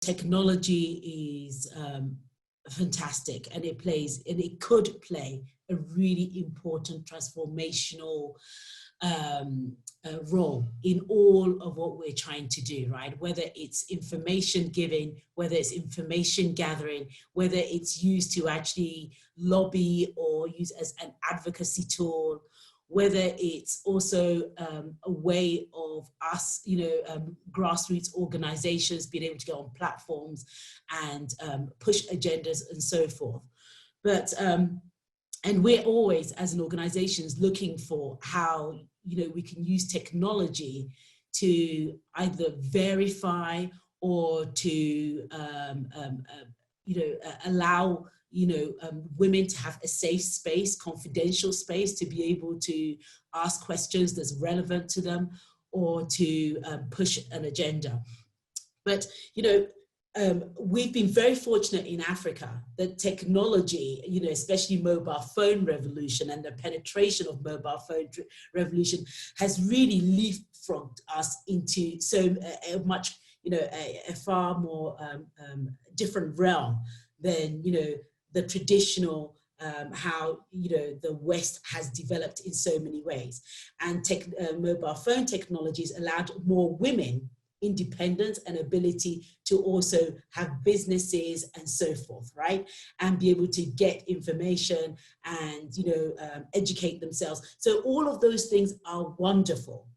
technology is fantastic, and it could play a really important transformational role in all of what we're trying to do, right? Whether it's information giving, whether it's information gathering, whether it's used to actually lobby or use as an advocacy tool, whether it's also a way of us, grassroots organizations being able to get on platforms and push agendas and so forth. But, and we're always, as an organizations, looking for how, we can use technology to either verify or to, allow women to have a safe space, confidential space, to be able to ask questions that's relevant to them, or to push an agenda. But, we've been very fortunate in Africa that technology, especially mobile phone revolution and the penetration of mobile phone revolution, has really leapfrogged us into so much, a far more different realm than, the traditional how the West has developed in so many ways. And mobile phone technologies allowed more women independence and ability to also have businesses and so forth, right? And be able to get information and educate themselves. So all of those things are wonderful.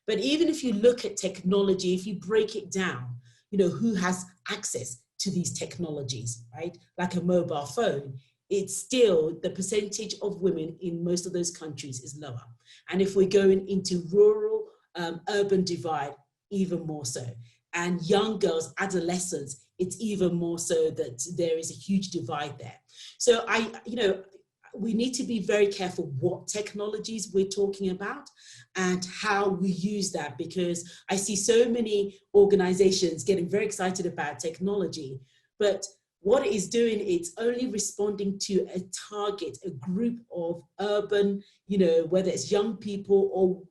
But even if you look at technology, if you break it down, who has access to these technologies, right? Like a mobile phone, it's still, the percentage of women in most of those countries is lower. And if we're going into rural, urban divide, even more so. And young girls, adolescents, it's even more so that there is a huge divide there. So we need to be very careful what technologies we're talking about and how we use that, because I see so many organizations getting very excited about technology, but what it is doing, it's only responding to a target, a group of urban, whether it's young people or,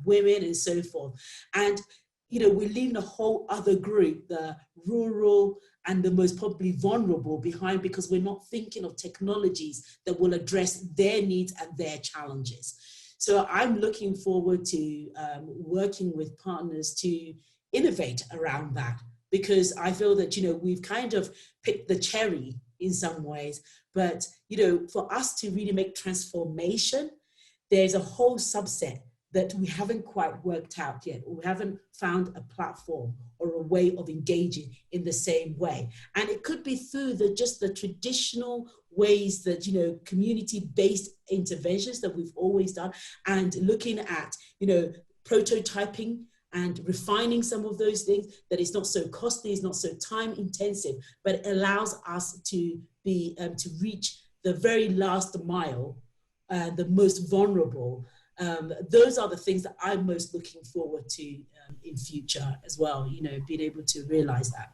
women and so forth. And, we're leaving a whole other group, the rural and the most probably vulnerable, behind, because we're not thinking of technologies that will address their needs and their challenges. So I'm looking forward to working with partners to innovate around that, because I feel that, we've kind of picked the cherry in some ways, but, for us to really make transformation, there's a whole subset that we haven't quite worked out yet, or we haven't found a platform or a way of engaging in the same way. And it could be through just the traditional ways that, community-based interventions that we've always done, and looking at, prototyping and refining some of those things, that it's not so costly, it's not so time intensive, but it allows us to be, to reach the very last mile, the most vulnerable. Those are the things that I'm most looking forward to in future as well, being able to realize that.